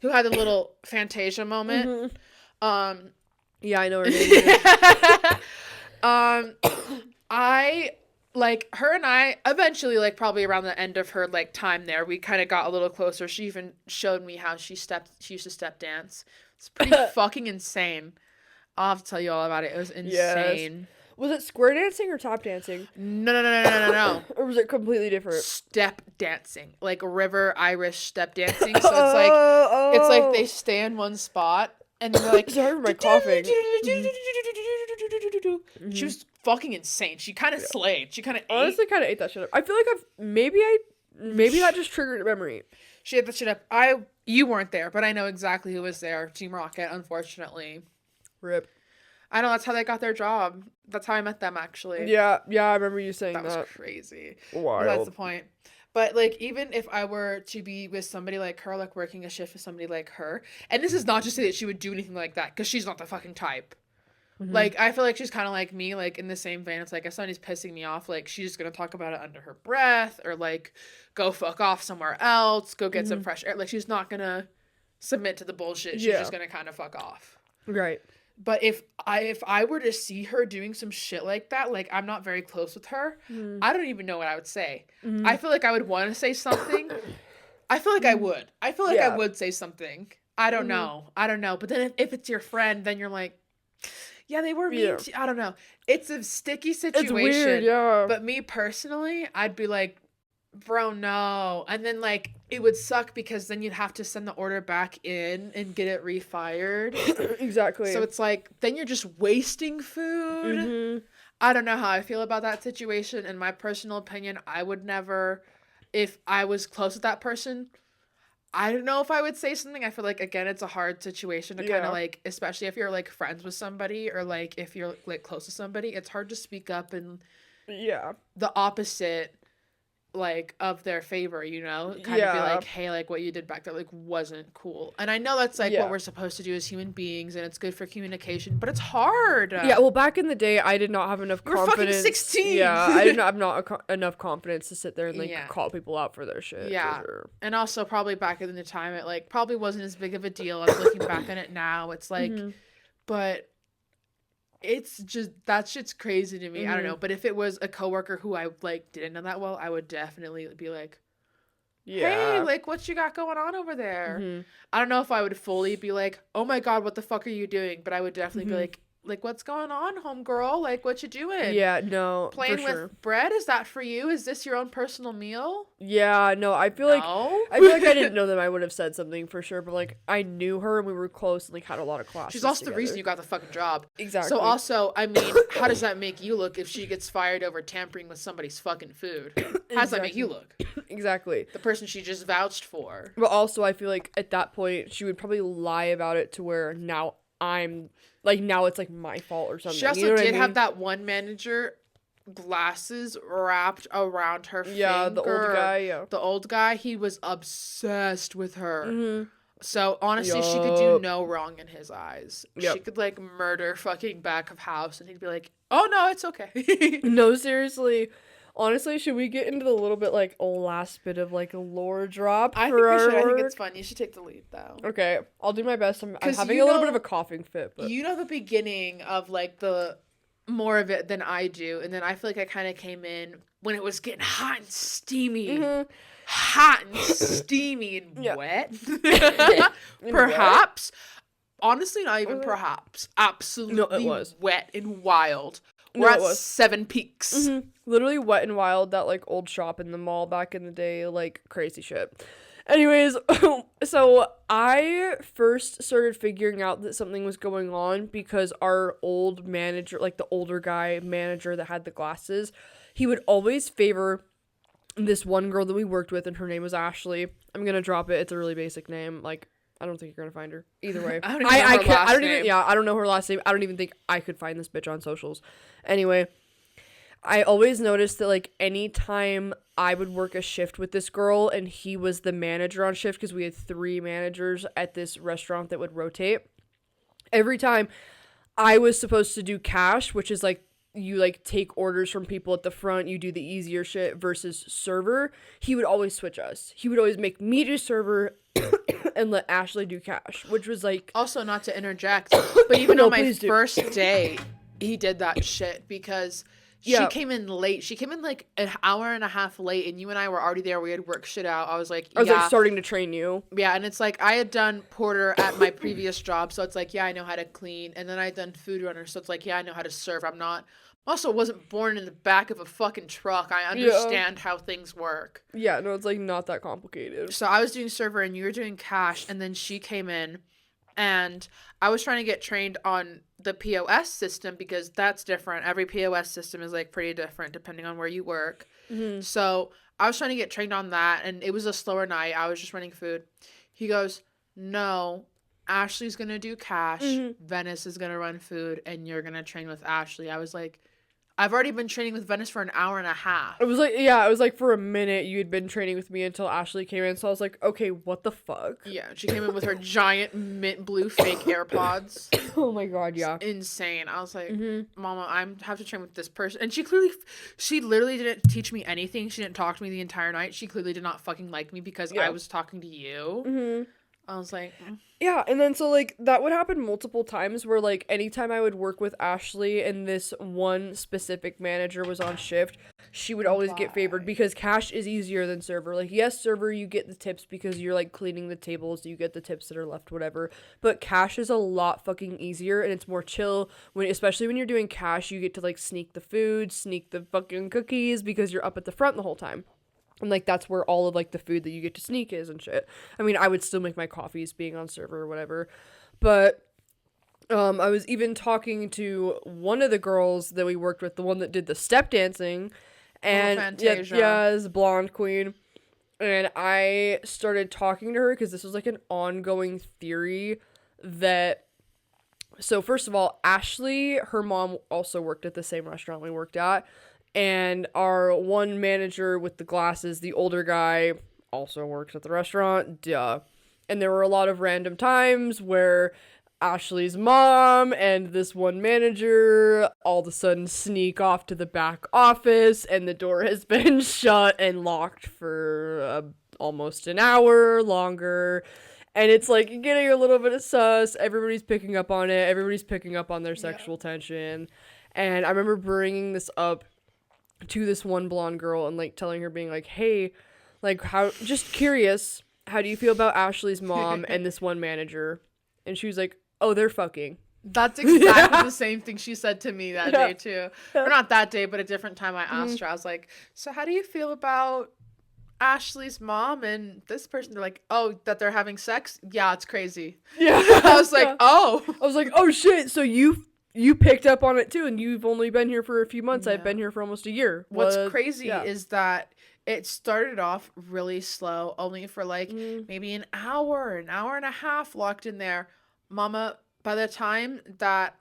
who had the little Fantasia moment. Yeah, I know her name. I like her and I eventually, like probably around the end of her like time there, we kind of got a little closer. She even showed me how she used to step dance. It's pretty fucking insane. I'll have to tell you all about it. It was insane. Yes. Was it square dancing or tap dancing? No. Or was it completely different? Step dancing, like river Irish step dancing. So it's like they stay in one spot and they're like. Sorry for my coughing. She was fucking insane. She kind of slayed. She kind of honestly kind of ate that shit up. I feel like maybe that just triggered a memory. She ate that shit up. You weren't there, but I know exactly who was there. Team Rocket, unfortunately. Rip. I know, that's how they got their job. That's how I met them, actually. Yeah, I remember you saying that. That was crazy. Wild. That's the point. But, like, even if I were to be with somebody like her, like, working a shift with somebody like her, and this is not to say that she would do anything like that, because she's not the fucking type. Like, I feel like she's kind of like me, like, in the same vein. It's like, if somebody's pissing me off, like, she's just gonna talk about it under her breath, or, like, go fuck off somewhere else, go get some fresh air. Like, she's not gonna submit to the bullshit. She's just gonna kind of fuck off. Right. But if I were to see her doing some shit like that, like, I'm not very close with her, I don't even know what I would say. I feel like I would want to say something. I feel like I would. I feel like I would say something. I don't know. But then if it's your friend, then you're like, yeah, they were mean to you. I don't know. It's a sticky situation. It's weird, yeah. But me personally, I'd be like, bro, no. And then, like, it would suck because then you'd have to send the order back in and get it refired. Exactly. So it's like, then you're just wasting food. I don't know how I feel about that situation. In my personal opinion, I would never, if I was close with that person, I don't know if I would say something. I feel like, again, it's a hard situation to kind of, like, especially if you're, like, friends with somebody or, like, if you're, like, close to somebody, it's hard to speak up and the opposite, like, of their favor, you know, kind of be like, hey, like, what you did back there, like, wasn't cool. And I know that's, like, what we're supposed to do as human beings, and it's good for communication, but it's hard. Yeah, well, back in the day, I did not have enough confidence. You're fucking 16! Yeah, I did not have enough confidence to sit there and, like, call people out for their shit. Yeah, for sure. And also, probably back in the time, it, like, probably wasn't as big of a deal as looking back on it now. It's, like, but it's just, that shit's crazy to me. I don't know. But if it was a coworker who I, like, didn't know that well, I would definitely be like, hey, like, what you got going on over there? I don't know if I would fully be like, oh my God, what the fuck are you doing? But I would definitely be like, what's going on, homegirl? Like, what you doing? Yeah, no, playing with bread? Is that for you? Is this your own personal meal? Yeah, no, I feel like I didn't know them. I would have said something for sure, but, like, I knew her and we were close and, like, had a lot of classes. She's also together. the reason you got the fucking job. Exactly. So also, I mean, how does that make you look if she gets fired over tampering with somebody's fucking food? How does that make you look? Exactly. The person she just vouched for. But also, I feel like at that point she would probably lie about it to where now now it's, like, my fault or something. She also did have that one manager, glasses wrapped around her finger. Yeah, the old guy, The old guy, he was obsessed with her. So, honestly, she could do no wrong in his eyes. She could, like, murder fucking back of house, and he'd be like, oh, no, it's okay. No, seriously. Honestly, should we get into the little bit, like, last bit of, like, a lore drop? I think we should. I think it's fun. You should take the lead, though. Okay, I'll do my best. I'm having a little bit of a coughing fit. But you know the beginning of, like, the more of it than I do, and then I feel like I kind of came in when it was getting hot and steamy. Hot and steamy and wet. Perhaps. Honestly, not even perhaps. Absolutely wet and wild. We're at Seven Peaks. Literally wet and wild, that, like, old shop in the mall back in the day, like, crazy shit. Anyways, so I first started figuring out that something was going on because our old manager, like, the older guy manager that had the glasses, he would always favor this one girl that we worked with, and her name was Ashley. I'm gonna drop it. It's a really basic name. Like, I don't think you're gonna find her. Either way. I don't even know her last name. I don't know her last name. I don't even think I could find this bitch on socials. Anyway, I always noticed that, like, anytime I would work a shift with this girl and he was the manager on shift, because we had 3 managers at this restaurant that would rotate, every time I was supposed to do cash, which is, like, you like take orders from people at the front, you do the easier shit versus server, he would always switch us. He would always make me do server and let Ashley do cash, which was like, also not to interject, but even on my first day, he did that shit because she came in late. She came in like an hour and a half late, and you and I were already there. We had worked shit out. I was like starting to train you. Yeah, and it's like I had done porter at my previous job, so it's like, yeah, I know how to clean. And then I had done food runner, so it's like, yeah, I know how to serve. Also wasn't born in the back of a fucking truck. I understand how things work. Yeah, no, it's like not that complicated. So I was doing server and you were doing cash, and then she came in and I was trying to get trained on the POS system because that's different. Every POS system is like pretty different depending on where you work. Mm-hmm. So I was trying to get trained on that, and it was a slower night. I was just running food. He goes, no, Ashley's going to do cash. Mm-hmm. Venice is going to run food, and you're going to train with Ashley. I was like, I've already been training with Venice for an hour and a half. It was like for a minute you had been training with me until Ashley came in. So I was like, okay, what the fuck? Yeah, she came in with her giant mint blue fake AirPods. Oh my God, yeah. It's insane. I was like, Mama, I have to train with this person. And she literally didn't teach me anything. She didn't talk to me the entire night. She clearly did not fucking like me because I was talking to you. Mm-hmm. I was like, yeah, and then so like that would happen multiple times where like anytime I would work with Ashley and this one specific manager was on shift, she would always get favored because cash is easier than server. Like, yes, server, you get the tips because you're like cleaning the tables, you get the tips that are left, whatever, but cash is a lot fucking easier and it's more chill especially when you're doing cash. You get to like sneak the food, sneak the fucking cookies because you're up at the front the whole time. And, like, that's where all of, like, the food that you get to sneak is and shit. I mean, I would still make my coffees being on server or whatever. But I was even talking to one of the girls that we worked with, the one that did the step dancing. And, this blonde queen. And I started talking to her because this was, like, an ongoing theory that... So, first of all, Ashley, her mom also worked at the same restaurant we worked at. And our one manager with the glasses, the older guy, also works at the restaurant. Duh. And there were a lot of random times where Ashley's mom and this one manager all of a sudden sneak off to the back office, and the door has been shut and locked for almost an hour longer. And it's like, you're getting a little bit of sus. Everybody's picking up on it. Everybody's picking up on their sexual tension. And I remember bringing this up to this one blonde girl and like telling her, being like, hey, like, how, just curious, how do you feel about Ashley's mom and this one manager? And she was like, oh, they're fucking. That's exactly the same thing she said to me that day too. Or not that day, but a different time I asked her. I was like, so how do you feel about Ashley's mom and this person? They're like, oh, that they're having sex? Yeah, it's crazy. Yeah. I was like, oh. I was like, oh shit, so you picked up on it too, and you've only been here for a few months. Yeah. I've been here for almost a year. What's crazy is that it started off really slow, only for like maybe an hour and a half locked in there. Mama, by the time that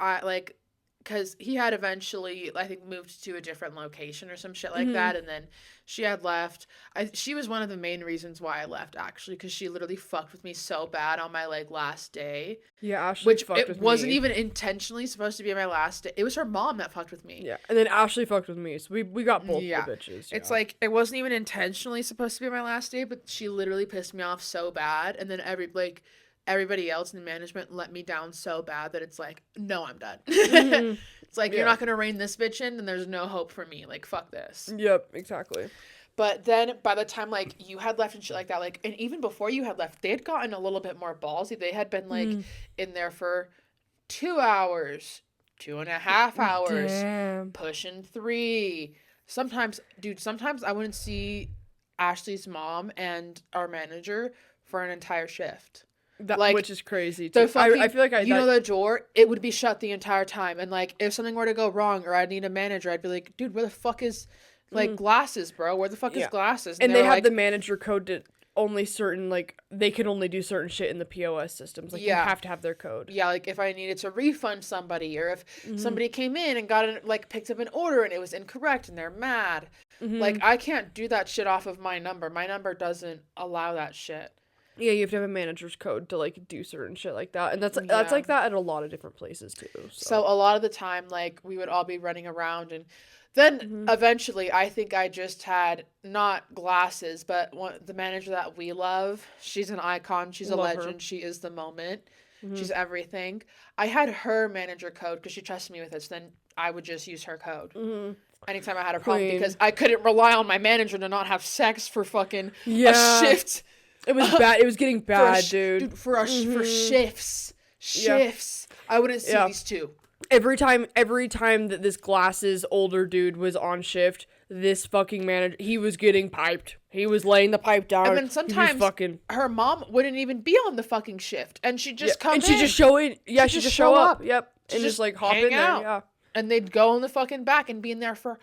because he had eventually, I think, moved to a different location or some shit like that, and then she had left. She was one of the main reasons why I left, actually, because she literally fucked with me so bad on my, like, last day. Yeah, Ashley fucked with me. Which it wasn't even intentionally supposed to be my last day. It was her mom that fucked with me. Yeah, and then Ashley fucked with me, so we got both the bitches. Yeah. It's like, it wasn't even intentionally supposed to be my last day, but she literally pissed me off so bad, and then everybody else in the management let me down so bad that it's like, no, I'm done. It's like, you're not going to rein this bitch in, and there's no hope for me. Like, fuck this. Yep, exactly. But then by the time, like, you had left and shit like that, like, and even before you had left, they had gotten a little bit more ballsy. They had been, like, in there for 2 hours, 2.5 hours, pushing 3. Sometimes I wouldn't see Ashley's mom and our manager for an entire shift. Which is crazy too. I feel like know the door, it would be shut the entire time, and like if something were to go wrong or I'd need a manager, I'd be like, dude, where the fuck is like glasses, bro? Where the fuck is glasses? And they have the manager code to only certain, like, they can only do certain shit in the POS systems. Like, you have to have their code. Yeah, like if I needed to refund somebody, or if somebody came in and picked up an order and it was incorrect and they're mad. Like, I can't do that shit off of my number. My number doesn't allow that shit. Yeah, you have to have a manager's code to like do certain shit like that, and that's like that at a lot of different places too. So a lot of the time, like we would all be running around, and then eventually, I think I just had not glasses, but the manager that we love. She's an icon. She's a legend. Her. She is the moment. She's everything. I had her manager code because she trusted me with it. So then I would just use her code anytime I had a problem because I couldn't rely on my manager to not have sex for fucking a shift. It was bad. It was getting bad, dude. For shifts. I wouldn't see these two. Every time that this glasses older dude was on shift, this fucking manager, he was getting piped. He was laying the pipe down. And then sometimes her mom wouldn't even be on the fucking shift, and she'd just come in. And she'd just show in. Yeah, she'd just show up. Yep. And just like hop in there. Yeah. And they'd go in the fucking back and be in there for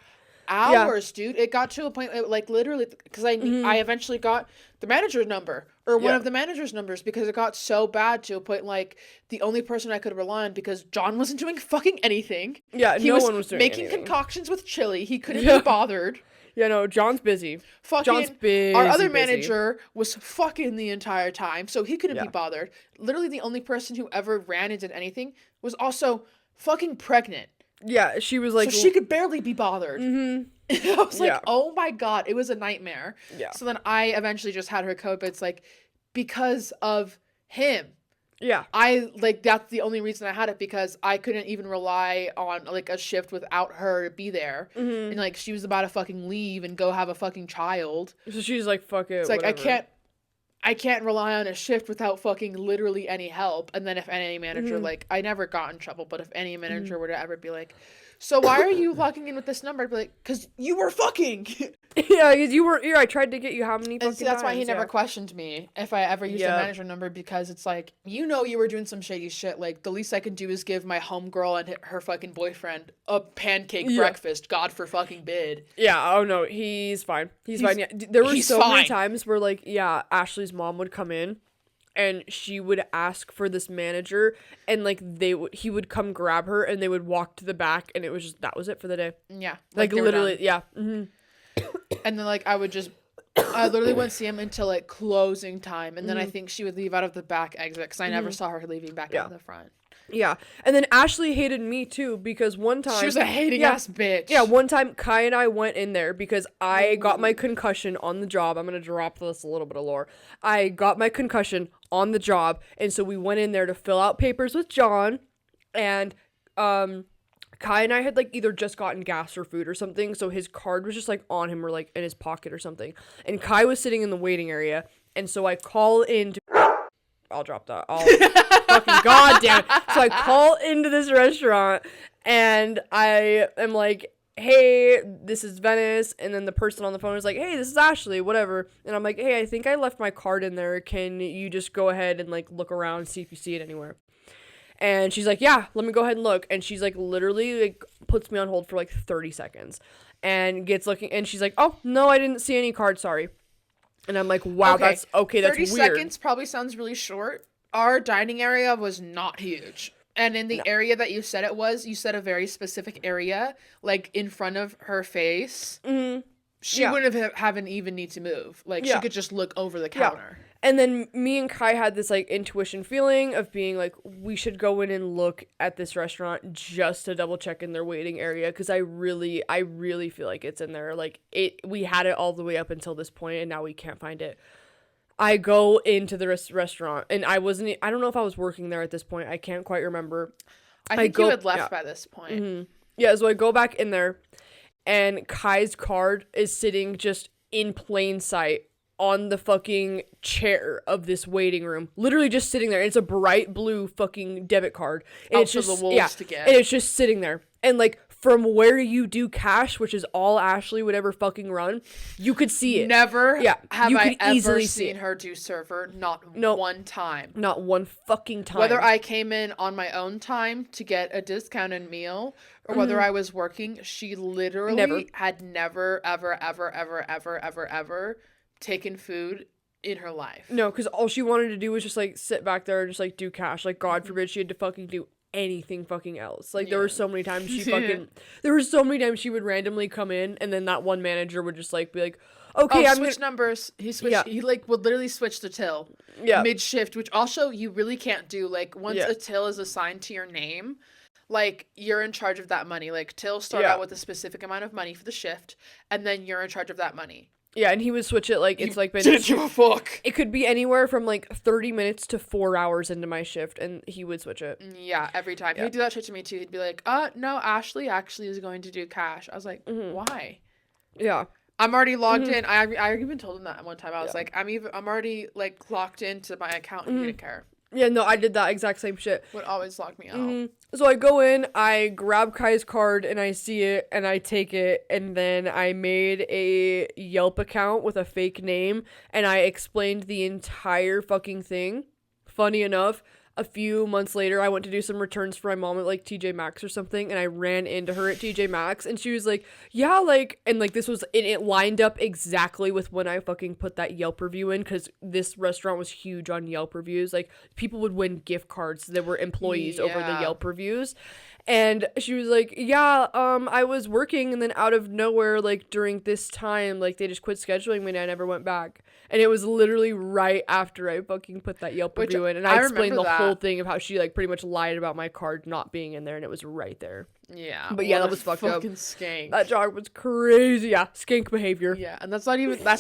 hours, dude. It got to a point, like literally, because I eventually got the manager's number or one of the manager's numbers because it got so bad to a point like the only person I could rely on because John wasn't doing fucking anything. Yeah, no one was doing making anything. Concoctions with chili. He couldn't be bothered. Yeah, no, John's busy. John's busy. Our other manager was fucking the entire time, so he couldn't be bothered. Literally, the only person who ever ran and did anything was also fucking pregnant. Yeah, she was like... So she could barely be bothered. I was like, oh my God, it was a nightmare. Yeah. So then I eventually just had her code, but it's like, because of him. Yeah. That's the only reason I had it, because I couldn't even rely on, like, a shift without her to be there. And, like, she was about to fucking leave and go have a fucking child. So she's like, fuck it, it's like, whatever. I can't rely on a shift without fucking literally any help. And then if any manager, like, I never got in trouble, but if any manager were to ever be like, so why are you logging in with this number? I'd be like, because you were fucking. Yeah, because you were, I tried to get you how many fucking times. That's why he never questioned me if I ever used a manager number, because it's like, you were doing some shady shit. Like, the least I can do is give my homegirl and her fucking boyfriend a pancake breakfast. God for fucking bid. Yeah, oh no, he's fine. He's fine. Yeah. There were so many times where, like, Ashley's mom would come in and she would ask for this manager, and like he would come grab her and they would walk to the back, and it was just, that was it for the day. Yeah. Like literally, yeah. And then like I literally wouldn't see him until like closing time, and then I think she would leave out of the back exit because I never saw her leaving back out of the front. Yeah. And then Ashley hated me too, because one time... She was a hating ass bitch. Yeah, one time Kai and I went in there because I got my concussion on the job. I'm going to drop this a little bit of lore. I got my concussion on the job, and so we went in there to fill out papers with John, and Kai and I had like either just gotten gas or food or something, so his card was just like on him or like in his pocket or something. And Kai was sitting in the waiting area, and so I call in to... I'll drop that. Fucking goddamn. So I call into this restaurant and I am like, hey, this is Venice. And then the person on the phone is like, hey, this is Ashley, whatever. And I'm like, hey, I think I left my card in there. Can you just go ahead and like look around, see if you see it anywhere? And she's like, yeah, let me go ahead and look. And she's like, literally like puts me on hold for like 30 seconds and gets looking. And she's like, oh, no, I didn't see any card. Sorry. And I'm like, wow, that's weird. 30 seconds probably sounds really short. Our dining area was not huge. And in the area that you said it was, you said a very specific area, like in front of her face. She wouldn't have even need to move. Like, she could just look over the counter. Yeah. And then me and Kai had this, like, intuition feeling of being like, we should go in and look at this restaurant just to double check in their waiting area, because I really feel like it's in there. Like, we had it all the way up until this point, and now we can't find it. I go into the restaurant, and I don't know if I was working there at this point. I can't quite remember. I think you had left by this point. Yeah, so I go back in there, and Kai's card is sitting just in plain sight on the fucking chair of this waiting room, literally just sitting there. It's a bright blue fucking debit card, and it's just the wolves to get. And it's just sitting there. And like from where you do cash, which is all Ashley would ever fucking run, you could see it. Never have I ever seen her do server. Not one time. Not one fucking time. Whether I came in on my own time to get a discounted meal or whether I was working, she literally had never, ever, ever, ever, ever, ever, ever taken food in her life. No, because all she wanted to do was just like sit back there and just like do cash. Like, God forbid she had to fucking do anything fucking else. Like, there were so many times she would randomly come in, and then that one manager would just like be like, Okay, I'm switch numbers. He switched. Yeah. He like would literally switch the till. Yeah. Mid shift, which also you really can't do. Like once a till is assigned to your name, like you're in charge of that money. Like tills start out with a specific amount of money for the shift, and then you're in charge of that money. Yeah, and he would switch it like it's like been. Didn't give a fuck. It could be anywhere from like 30 minutes to 4 hours into my shift, and he would switch it. Yeah, every time. He'd do that shit to me too. He'd be like, no, Ashley actually is going to do cash. I was like, why? Yeah. I'm already logged in. I even told him that one time. I was like, I'm already like logged into my account and he didn't care. Yeah, no, I did that exact same shit. Would always log me out. So I go in, I grab Kai's card, and I see it, and I take it, and then I made a Yelp account with a fake name, and I explained the entire fucking thing. Funny enough, a few months later, I went to do some returns for my mom at like TJ Maxx or something, and I ran into her at TJ Maxx, and she was like, yeah, like, and like this was, it lined up exactly with when I fucking put that Yelp review in, because this restaurant was huge on Yelp reviews. Like, people would win gift cards that were employees over the Yelp reviews. And she was like, yeah, I was working, and then out of nowhere, like, during this time, like, they just quit scheduling me, and I never went back. And it was literally right after I fucking put that Yelp review in, and I explained the whole thing of how she, like, pretty much lied about my card not being in there, and it was right there. Yeah. But yeah, that was fucked up. Skank. That job was crazy. Yeah, skank behavior. Yeah, and that's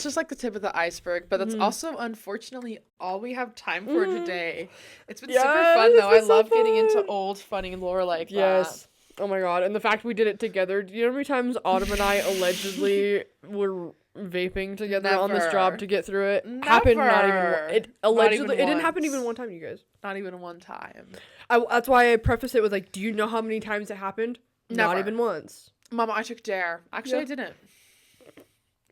just like the tip of the iceberg, but that's also unfortunately all we have time for today. It's been super fun though. I love getting into old funny lore like that. Yes. Oh my god, and the fact we did it together. Do you know how many times Autumn and I allegedly were vaping together on this job to get through it? Happened not even it allegedly it didn't happen even one time, you guys. Not even one time. That's why I preface it with like, do you know how many times it happened? Never. Not even once. Mama, I took Dare. Actually, I didn't.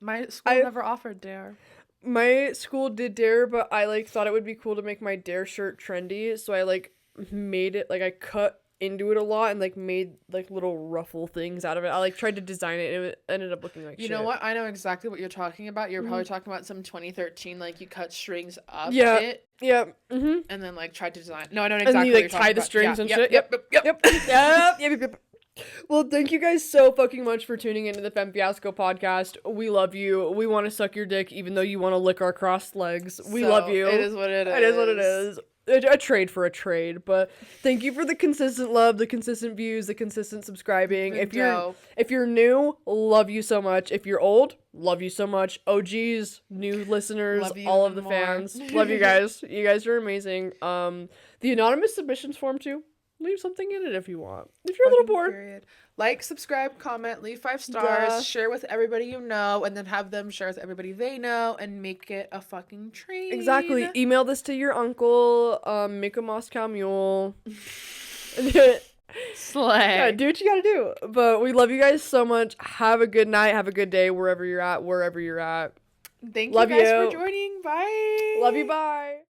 My school never offered Dare. My school did Dare, but I like thought it would be cool to make my Dare shirt trendy, so I like made it, like I cut into it a lot and like made like little ruffle things out of it. I like tried to design it and it ended up looking like shit. You know what? I know exactly what you're talking about. You're probably talking about some 2013 like you cut strings up it. Yeah. And then like tried to design. No, I know exactly. And you like tie the strings and shit. Yep. Well, thank you guys so fucking much for tuning into the Femme Fiasco podcast. We love you. We want to suck your dick even though you want to lick our crossed legs. We love you. It is what it is. It is what it is. A trade for a trade, but thank you for the consistent love, the consistent views, the consistent subscribing. If you're new, love you so much. If you're old, love you so much. OGs, new listeners, all of the fans, love you guys. You guys are amazing. The anonymous submissions form too. Leave something in it if you want. If you're a little bored. Period. Like, subscribe, comment, leave 5 stars, share with everybody you know, and then have them share with everybody they know, and make it a fucking trade. Exactly. Email this to your uncle. Make a Moscow Mule. Slay. Yeah, do what you gotta do. But we love you guys so much. Have a good night. Have a good day wherever you're at. Thank you guys for joining. Bye. Love you. Bye.